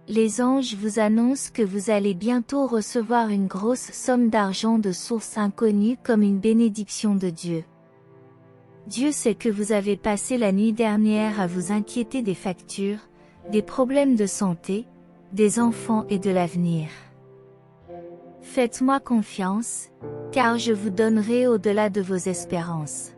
Les anges vous annoncent que vous allez bientôt recevoir une grosse somme d'argent de source inconnue comme une bénédiction de Dieu. Dieu sait que vous avez passé la nuit dernière à vous inquiéter des factures, des problèmes de santé, des enfants et de l'avenir. Faites-moi confiance, car je vous donnerai au-delà de vos espérances.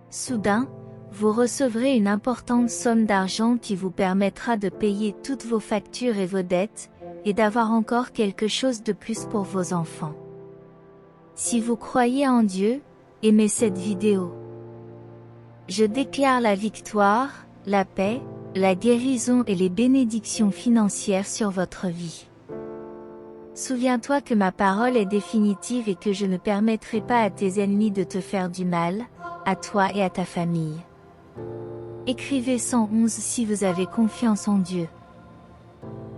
Soudain, vous recevrez une importante somme d'argent qui vous permettra de payer toutes vos factures et vos dettes, et d'avoir encore quelque chose de plus pour vos enfants. Si vous croyez en Dieu, aimez cette vidéo. Je déclare la victoire, la paix, la guérison et les bénédictions financières sur votre vie. Souviens-toi que ma parole est définitive et que je ne permettrai pas à tes ennemis de te faire du mal, à toi et à ta famille. Écrivez 111 si vous avez confiance en Dieu.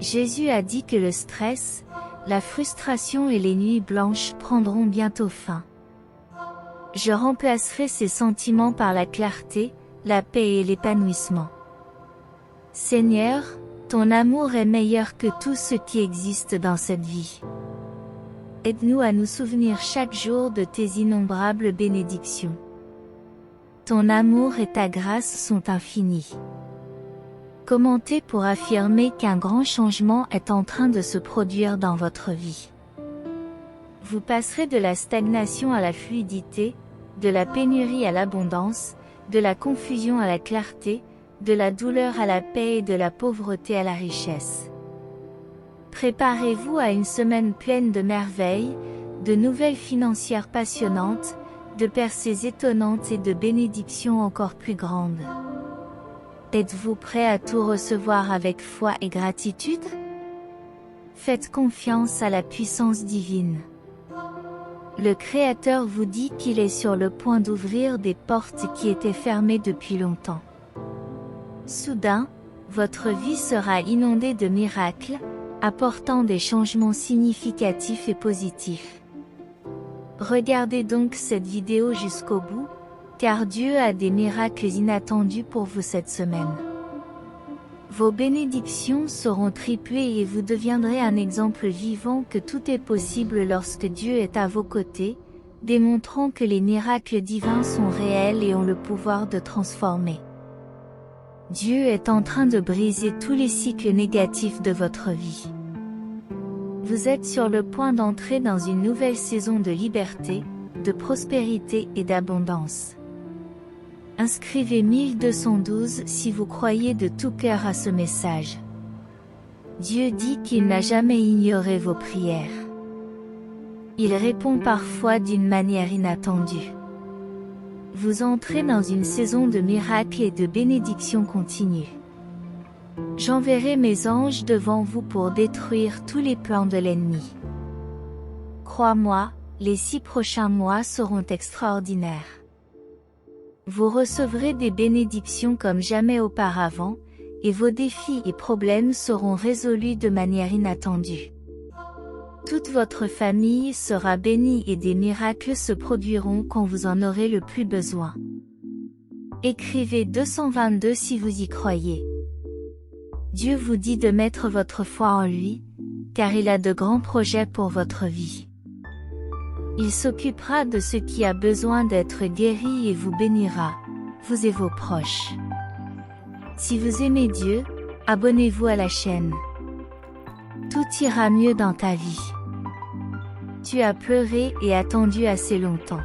Jésus a dit que le stress, la frustration et les nuits blanches prendront bientôt fin. Je remplacerai ces sentiments par la clarté, la paix et l'épanouissement. Seigneur, ton amour est meilleur que tout ce qui existe dans cette vie. Aide-nous à nous souvenir chaque jour de tes innombrables bénédictions. Ton amour et ta grâce sont infinis. Commentez pour affirmer qu'un grand changement est en train de se produire dans votre vie. Vous passerez de la stagnation à la fluidité, de la pénurie à l'abondance, de la confusion à la clarté, de la douleur à la paix et de la pauvreté à la richesse. Préparez-vous à une semaine pleine de merveilles, de nouvelles financières passionnantes, de percées étonnantes et de bénédictions encore plus grandes. Êtes-vous prêt à tout recevoir avec foi et gratitude? Faites confiance à la puissance divine. Le Créateur vous dit qu'il est sur le point d'ouvrir des portes qui étaient fermées depuis longtemps. Soudain, votre vie sera inondée de miracles, apportant des changements significatifs et positifs. Regardez donc cette vidéo jusqu'au bout, car Dieu a des miracles inattendus pour vous cette semaine. Vos bénédictions seront triplées et vous deviendrez un exemple vivant que tout est possible lorsque Dieu est à vos côtés, démontrant que les miracles divins sont réels et ont le pouvoir de transformer. Dieu est en train de briser tous les cycles négatifs de votre vie. Vous êtes sur le point d'entrer dans une nouvelle saison de liberté, de prospérité et d'abondance. Inscrivez 1212 si vous croyez de tout cœur à ce message. Dieu dit qu'il n'a jamais ignoré vos prières. Il répond parfois d'une manière inattendue. Vous entrez dans une saison de miracles et de bénédictions continues. J'enverrai mes anges devant vous pour détruire tous les plans de l'ennemi. Crois-moi, les 6 prochains mois seront extraordinaires. Vous recevrez des bénédictions comme jamais auparavant, et vos défis et problèmes seront résolus de manière inattendue. Toute votre famille sera bénie et des miracles se produiront quand vous en aurez le plus besoin. Écrivez 222 si vous y croyez. Dieu vous dit de mettre votre foi en lui, car il a de grands projets pour votre vie. Il s'occupera de ce qui a besoin d'être guéri et vous bénira, vous et vos proches. Si vous aimez Dieu, abonnez-vous à la chaîne. Tout ira mieux dans ta vie. Tu as pleuré et attendu assez longtemps.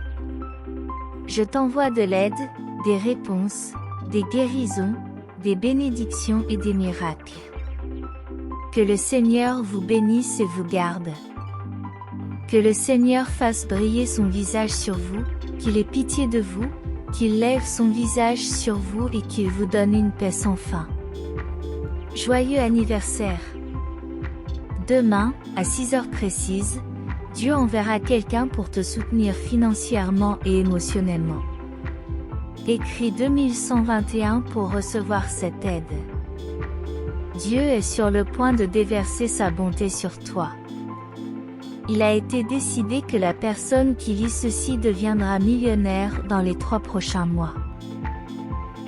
Je t'envoie de l'aide, des réponses, des guérisons, des bénédictions et des miracles. Que le Seigneur vous bénisse et vous garde. Que le Seigneur fasse briller son visage sur vous, qu'il ait pitié de vous, qu'il lève son visage sur vous et qu'il vous donne une paix sans fin. Joyeux anniversaire! Demain, à 6 heures précises, Dieu enverra quelqu'un pour te soutenir financièrement et émotionnellement. Écris 2121 pour recevoir cette aide. Dieu est sur le point de déverser sa bonté sur toi. Il a été décidé que la personne qui lit ceci deviendra millionnaire dans les 3 prochains mois.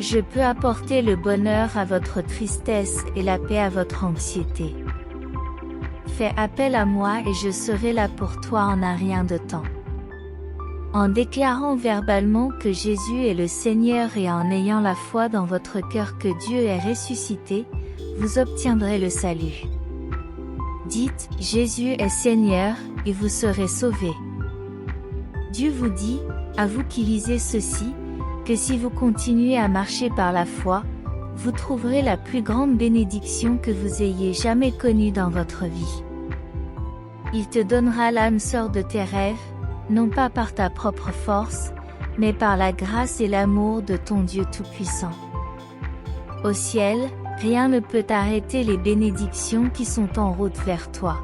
Je peux apporter le bonheur à votre tristesse et la paix à votre anxiété. Fais appel à moi et je serai là pour toi en un rien de temps. En déclarant verbalement que Jésus est le Seigneur et en ayant la foi dans votre cœur que Dieu est ressuscité, vous obtiendrez le salut. Dites, Jésus est Seigneur, et vous serez sauvés. Dieu vous dit, à vous qui lisez ceci, que si vous continuez à marcher par la foi, vous trouverez la plus grande bénédiction que vous ayez jamais connue dans votre vie. Il te donnera l'âme sœur de tes rêves, non pas par ta propre force, mais par la grâce et l'amour de ton Dieu Tout-Puissant. Au ciel, rien ne peut arrêter les bénédictions qui sont en route vers toi.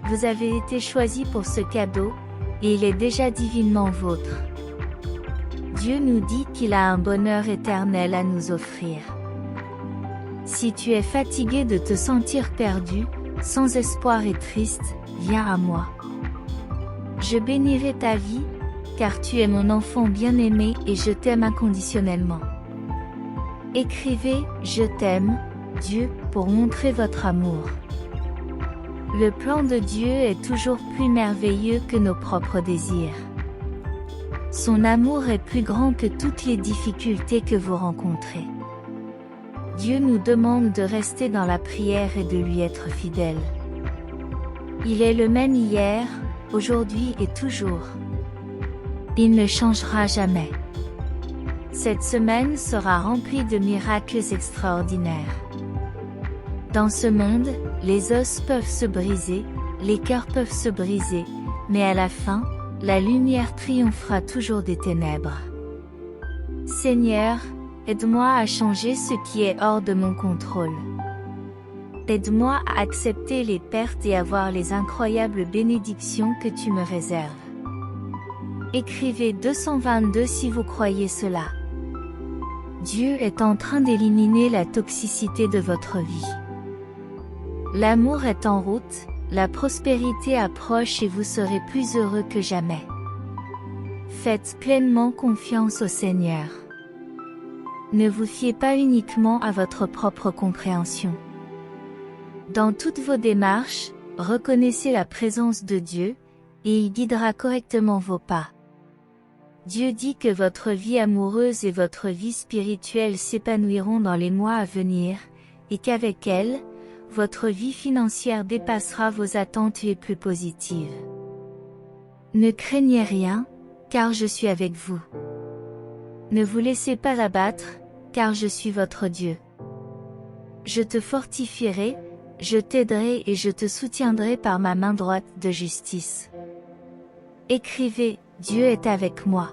Vous avez été choisi pour ce cadeau, et il est déjà divinement vôtre. Dieu nous dit qu'il a un bonheur éternel à nous offrir. Si tu es fatigué de te sentir perdu, sans espoir et triste, viens à moi. Je bénirai ta vie, car tu es mon enfant bien-aimé et je t'aime inconditionnellement. Écrivez « Je t'aime, Dieu » pour montrer votre amour. Le plan de Dieu est toujours plus merveilleux que nos propres désirs. Son amour est plus grand que toutes les difficultés que vous rencontrez. Dieu nous demande de rester dans la prière et de lui être fidèle. Il est le même hier, aujourd'hui et toujours. Il ne changera jamais. Cette semaine sera remplie de miracles extraordinaires. Dans ce monde, les os peuvent se briser, les cœurs peuvent se briser, mais à la fin, la lumière triomphera toujours des ténèbres. Seigneur, aide-moi à changer ce qui est hors de mon contrôle. Aide-moi à accepter les pertes et à voir les incroyables bénédictions que tu me réserves. Écrivez 222 si vous croyez cela. Dieu est en train d'éliminer la toxicité de votre vie. L'amour est en route, la prospérité approche et vous serez plus heureux que jamais. Faites pleinement confiance au Seigneur. Ne vous fiez pas uniquement à votre propre compréhension. Dans toutes vos démarches, reconnaissez la présence de Dieu, et il guidera correctement vos pas. Dieu dit que votre vie amoureuse et votre vie spirituelle s'épanouiront dans les mois à venir, et qu'avec elle, votre vie financière dépassera vos attentes les plus positives. Ne craignez rien, car je suis avec vous. Ne vous laissez pas abattre, car je suis votre Dieu. Je te fortifierai, je t'aiderai et je te soutiendrai par ma main droite de justice. Écrivez, Dieu est avec moi.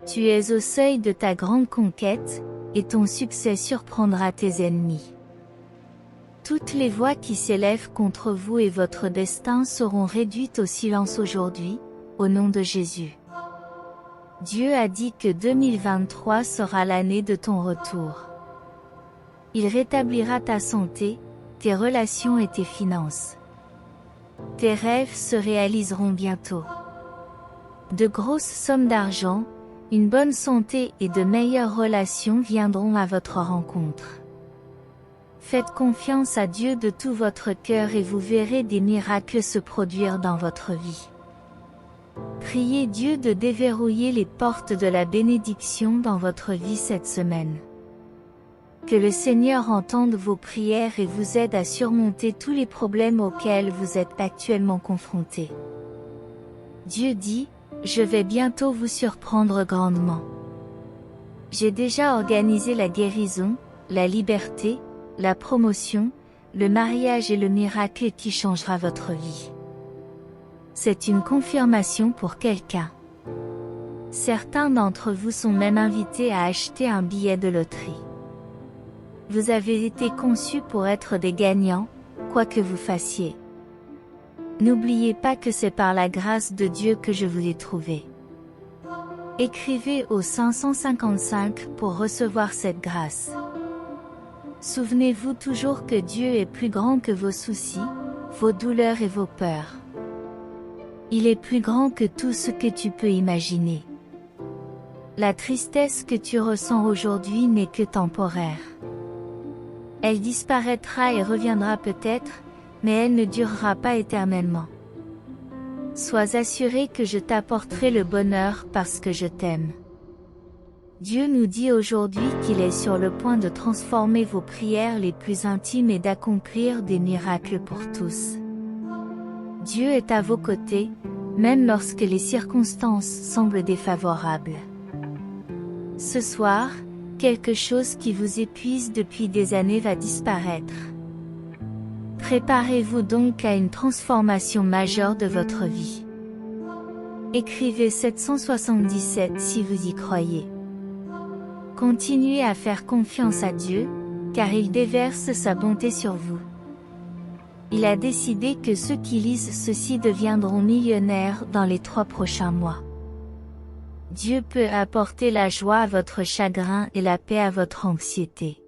Tu es au seuil de ta grande conquête, et ton succès surprendra tes ennemis. Toutes les voix qui s'élèvent contre vous et votre destin seront réduites au silence aujourd'hui, au nom de Jésus. Dieu a dit que 2023 sera l'année de ton retour. Il rétablira ta santé, tes relations et tes finances. Tes rêves se réaliseront bientôt. De grosses sommes d'argent, une bonne santé et de meilleures relations viendront à votre rencontre. Faites confiance à Dieu de tout votre cœur et vous verrez des miracles se produire dans votre vie. Priez Dieu de déverrouiller les portes de la bénédiction dans votre vie cette semaine. Que le Seigneur entende vos prières et vous aide à surmonter tous les problèmes auxquels vous êtes actuellement confrontés. Dieu dit, je vais bientôt vous surprendre grandement. J'ai déjà organisé la guérison, la liberté, la promotion, le mariage et le miracle qui changera votre vie. C'est une confirmation pour quelqu'un. Certains d'entre vous sont même invités à acheter un billet de loterie. Vous avez été conçus pour être des gagnants, quoi que vous fassiez. N'oubliez pas que c'est par la grâce de Dieu que je vous ai trouvé. Écrivez au 555 pour recevoir cette grâce. Souvenez-vous toujours que Dieu est plus grand que vos soucis, vos douleurs et vos peurs. Il est plus grand que tout ce que tu peux imaginer. La tristesse que tu ressens aujourd'hui n'est que temporaire. Elle disparaîtra et reviendra peut-être, mais elle ne durera pas éternellement. Sois assuré que je t'apporterai le bonheur parce que je t'aime. Dieu nous dit aujourd'hui qu'il est sur le point de transformer vos prières les plus intimes et d'accomplir des miracles pour tous. Dieu est à vos côtés, même lorsque les circonstances semblent défavorables. Ce soir, quelque chose qui vous épuise depuis des années va disparaître. Préparez-vous donc à une transformation majeure de votre vie. Écrivez 777 si vous y croyez. Continuez à faire confiance à Dieu, car il déverse sa bonté sur vous. Il a décidé que ceux qui lisent ceci deviendront millionnaires dans les 3 prochains mois. Dieu peut apporter la joie à votre chagrin et la paix à votre anxiété.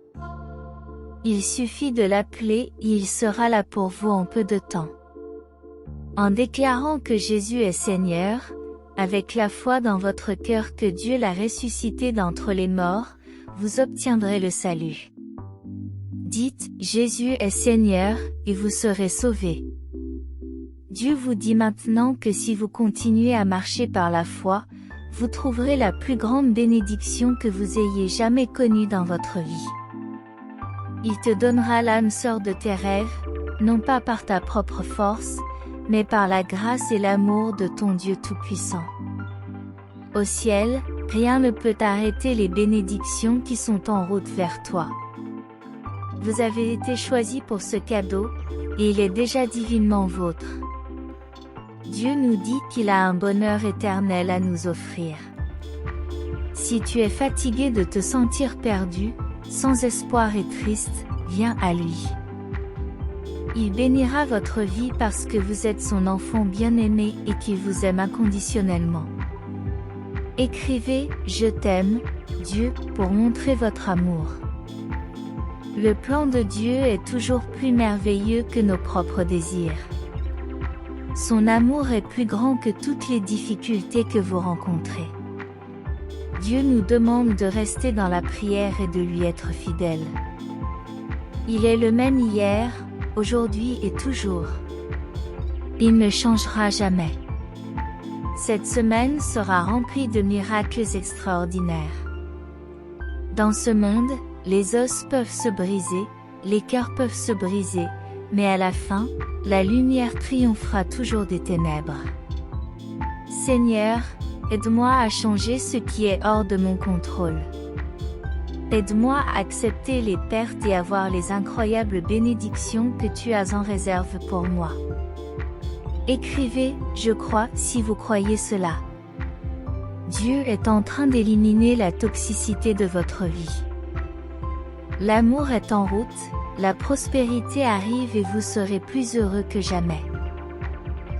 Il suffit de l'appeler et il sera là pour vous en peu de temps. En déclarant que Jésus est Seigneur, avec la foi dans votre cœur que Dieu l'a ressuscité d'entre les morts, vous obtiendrez le salut. Dites « Jésus est Seigneur » et vous serez sauvés. Dieu vous dit maintenant que si vous continuez à marcher par la foi, vous trouverez la plus grande bénédiction que vous ayez jamais connue dans votre vie. Il te donnera l'âme sœur de tes rêves, non pas par ta propre force, mais par la grâce et l'amour de ton Dieu Tout-Puissant. Au ciel, rien ne peut arrêter les bénédictions qui sont en route vers toi. Vous avez été choisi pour ce cadeau, et il est déjà divinement vôtre. Dieu nous dit qu'il a un bonheur éternel à nous offrir. Si tu es fatigué de te sentir perdu, sans espoir et triste, viens à lui. Il bénira votre vie parce que vous êtes son enfant bien-aimé et qu'il vous aime inconditionnellement. Écrivez « Je t'aime, Dieu » pour montrer votre amour. Le plan de Dieu est toujours plus merveilleux que nos propres désirs. Son amour est plus grand que toutes les difficultés que vous rencontrez. Dieu nous demande de rester dans la prière et de lui être fidèle. Il est le même hier, aujourd'hui et toujours. Il ne changera jamais. Cette semaine sera remplie de miracles extraordinaires. Dans ce monde, les os peuvent se briser, les cœurs peuvent se briser, mais à la fin, la lumière triomphera toujours des ténèbres. Seigneur, aide-moi à changer ce qui est hors de mon contrôle. Aide-moi à accepter les pertes et à voir les incroyables bénédictions que tu as en réserve pour moi. Écrivez « Je crois » si vous croyez cela. Dieu est en train d'éliminer la toxicité de votre vie. L'amour est en route, la prospérité arrive et vous serez plus heureux que jamais.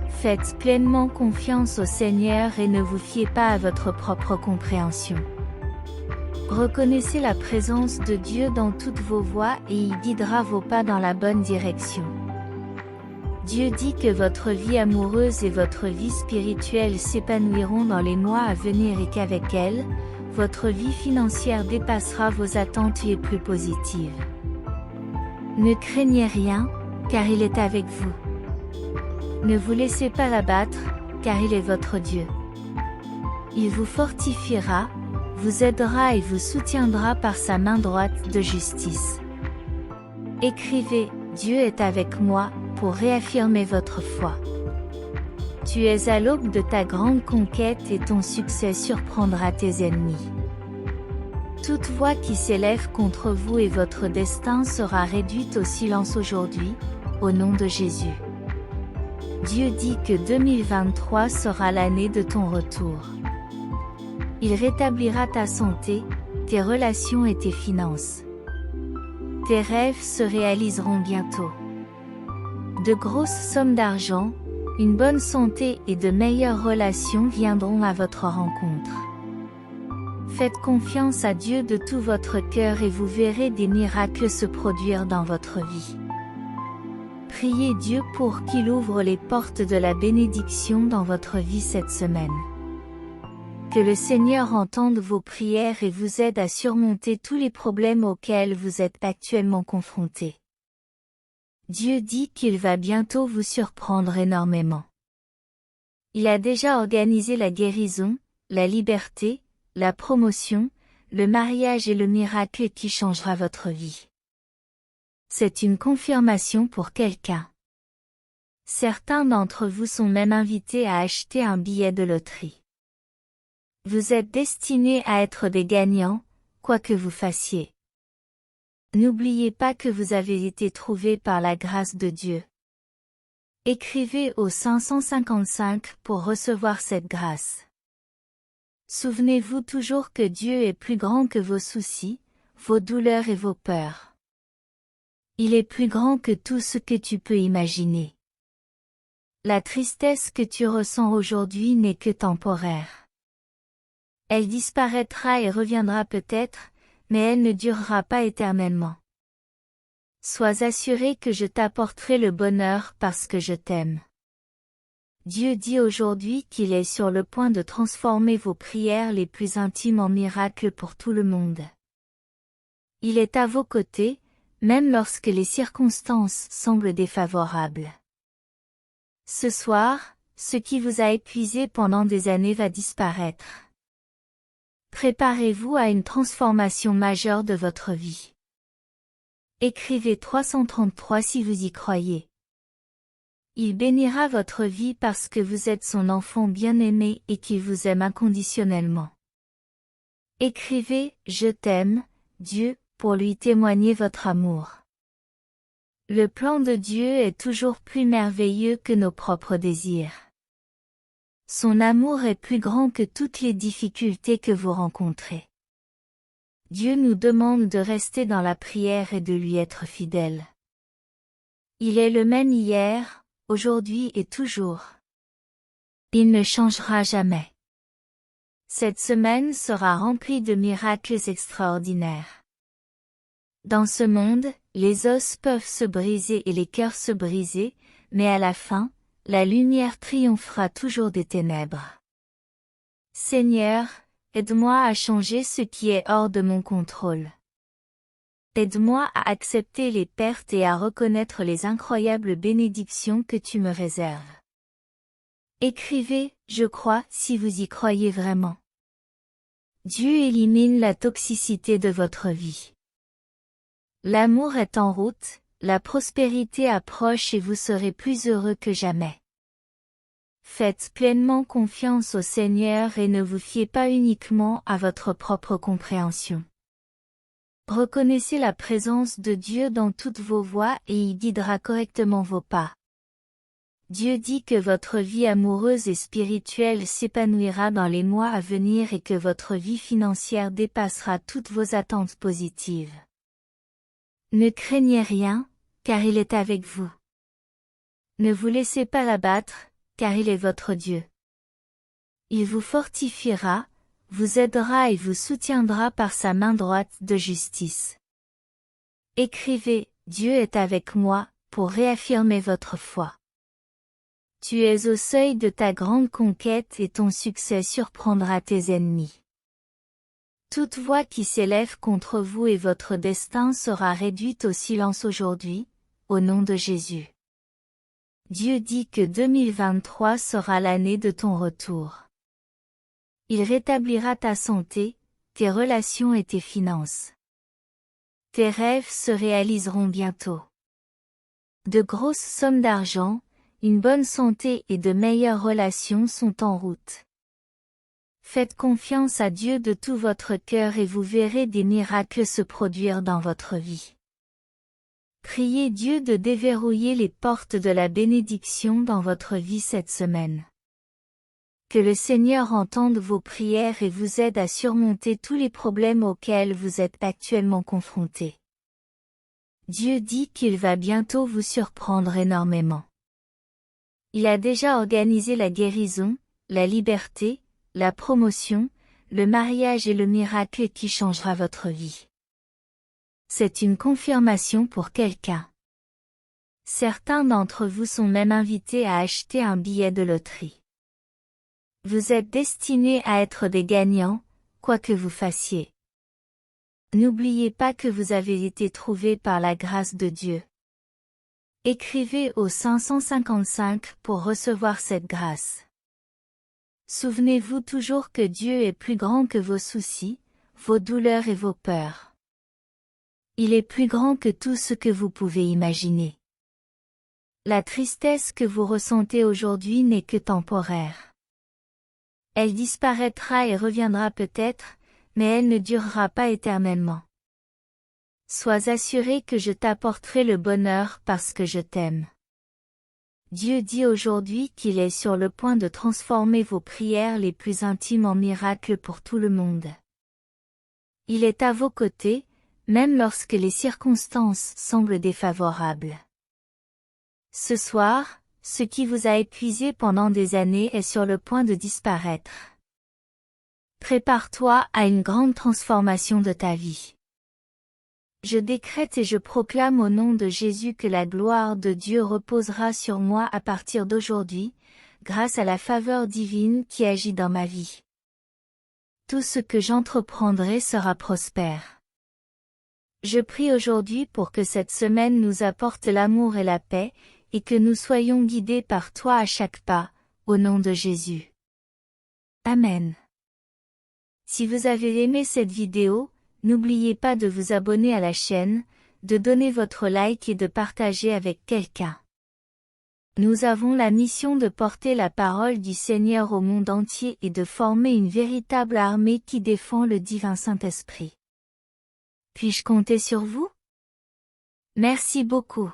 Faites pleinement confiance au Seigneur et ne vous fiez pas à votre propre compréhension. Reconnaissez la présence de Dieu dans toutes vos voies et il guidera vos pas dans la bonne direction. Dieu dit que votre vie amoureuse et votre vie spirituelle s'épanouiront dans les mois à venir et qu'avec elles, votre vie financière dépassera vos attentes les plus positives. Ne craignez rien, car il est avec vous. Ne vous laissez pas abattre, car il est votre Dieu. Il vous fortifiera, vous aidera et vous soutiendra par sa main droite de justice. Écrivez « Dieu est avec moi » pour réaffirmer votre foi. Tu es à l'aube de ta grande conquête et ton succès surprendra tes ennemis. Toute voix qui s'élève contre vous et votre destin sera réduite au silence aujourd'hui, au nom de Jésus. Dieu dit que 2023 sera l'année de ton retour. Il rétablira ta santé, tes relations et tes finances. Tes rêves se réaliseront bientôt. De grosses sommes d'argent, une bonne santé et de meilleures relations viendront à votre rencontre. Faites confiance à Dieu de tout votre cœur et vous verrez des miracles se produire dans votre vie. Priez Dieu pour qu'il ouvre les portes de la bénédiction dans votre vie cette semaine. Que le Seigneur entende vos prières et vous aide à surmonter tous les problèmes auxquels vous êtes actuellement confrontés. Dieu dit qu'il va bientôt vous surprendre énormément. Il a déjà organisé la guérison, la liberté, la promotion, le mariage et le miracle qui changera votre vie. C'est une confirmation pour quelqu'un. Certains d'entre vous sont même invités à acheter un billet de loterie. Vous êtes destinés à être des gagnants, quoi que vous fassiez. N'oubliez pas que vous avez été trouvés par la grâce de Dieu. Écrivez au 555 pour recevoir cette grâce. Souvenez-vous toujours que Dieu est plus grand que vos soucis, vos douleurs et vos peurs. Il est plus grand que tout ce que tu peux imaginer. La tristesse que tu ressens aujourd'hui n'est que temporaire. Elle disparaîtra et reviendra peut-être, mais elle ne durera pas éternellement. Sois assuré que je t'apporterai le bonheur parce que je t'aime. Dieu dit aujourd'hui qu'il est sur le point de transformer vos prières les plus intimes en miracles pour tout le monde. Il est à vos côtés, même lorsque les circonstances semblent défavorables. Ce soir, ce qui vous a épuisé pendant des années va disparaître. Préparez-vous à une transformation majeure de votre vie. Écrivez 333 si vous y croyez. Il bénira votre vie parce que vous êtes son enfant bien-aimé et qu'il vous aime inconditionnellement. Écrivez « Je t'aime, Dieu » pour lui témoigner votre amour. Le plan de Dieu est toujours plus merveilleux que nos propres désirs. Son amour est plus grand que toutes les difficultés que vous rencontrez. Dieu nous demande de rester dans la prière et de lui être fidèles. Il est le même hier, aujourd'hui et toujours. Il ne changera jamais. Cette semaine sera remplie de miracles extraordinaires. Dans ce monde, les os peuvent se briser et les cœurs se briser, mais à la fin, la lumière triomphera toujours des ténèbres. Seigneur, aide-moi à changer ce qui est hors de mon contrôle. Aide-moi à accepter les pertes et à reconnaître les incroyables bénédictions que tu me réserves. Écrivez « Je crois » si vous y croyez vraiment. Dieu élimine la toxicité de votre vie. L'amour est en route, la prospérité approche et vous serez plus heureux que jamais. Faites pleinement confiance au Seigneur et ne vous fiez pas uniquement à votre propre compréhension. Reconnaissez la présence de Dieu dans toutes vos voies et il guidera correctement vos pas. Dieu dit que votre vie amoureuse et spirituelle s'épanouira dans les mois à venir et que votre vie financière dépassera toutes vos attentes positives. Ne craignez rien, car il est avec vous. Ne vous laissez pas abattre, car il est votre Dieu. Il vous fortifiera, vous aidera et vous soutiendra par sa main droite de justice. Écrivez « Dieu est avec moi » pour réaffirmer votre foi. Tu es au seuil de ta grande conquête et ton succès surprendra tes ennemis. Toute voix qui s'élève contre vous et votre destin sera réduite au silence aujourd'hui, au nom de Jésus. Dieu dit que 2023 sera l'année de ton retour. Il rétablira ta santé, tes relations et tes finances. Tes rêves se réaliseront bientôt. De grosses sommes d'argent, une bonne santé et de meilleures relations sont en route. Faites confiance à Dieu de tout votre cœur et vous verrez des miracles se produire dans votre vie. Priez Dieu de déverrouiller les portes de la bénédiction dans votre vie cette semaine. Que le Seigneur entende vos prières et vous aide à surmonter tous les problèmes auxquels vous êtes actuellement confrontés. Dieu dit qu'il va bientôt vous surprendre énormément. Il a déjà organisé la guérison, la liberté, la promotion, le mariage et le miracle qui changera votre vie. C'est une confirmation pour quelqu'un. Certains d'entre vous sont même invités à acheter un billet de loterie. Vous êtes destinés à être des gagnants, quoi que vous fassiez. N'oubliez pas que vous avez été trouvés par la grâce de Dieu. Écrivez au 555 pour recevoir cette grâce. Souvenez-vous toujours que Dieu est plus grand que vos soucis, vos douleurs et vos peurs. Il est plus grand que tout ce que vous pouvez imaginer. La tristesse que vous ressentez aujourd'hui n'est que temporaire. Elle disparaîtra et reviendra peut-être, mais elle ne durera pas éternellement. Sois assuré que je t'apporterai le bonheur parce que je t'aime. Dieu dit aujourd'hui qu'il est sur le point de transformer vos prières les plus intimes en miracles pour tout le monde. Il est à vos côtés, même lorsque les circonstances semblent défavorables. Ce soir, ce qui vous a épuisé pendant des années est sur le point de disparaître. Prépare-toi à une grande transformation de ta vie. Je décrète et je proclame au nom de Jésus que la gloire de Dieu reposera sur moi à partir d'aujourd'hui, grâce à la faveur divine qui agit dans ma vie. Tout ce que j'entreprendrai sera prospère. Je prie aujourd'hui pour que cette semaine nous apporte l'amour et la paix, et que nous soyons guidés par toi à chaque pas, au nom de Jésus. Amen. Si vous avez aimé cette vidéo, n'oubliez pas de vous abonner à la chaîne, de donner votre like et de partager avec quelqu'un. Nous avons la mission de porter la parole du Seigneur au monde entier et de former une véritable armée qui défend le divin Saint-Esprit. Puis-je compter sur vous? Merci beaucoup.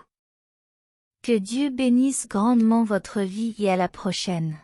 Que Dieu bénisse grandement votre vie et à la prochaine.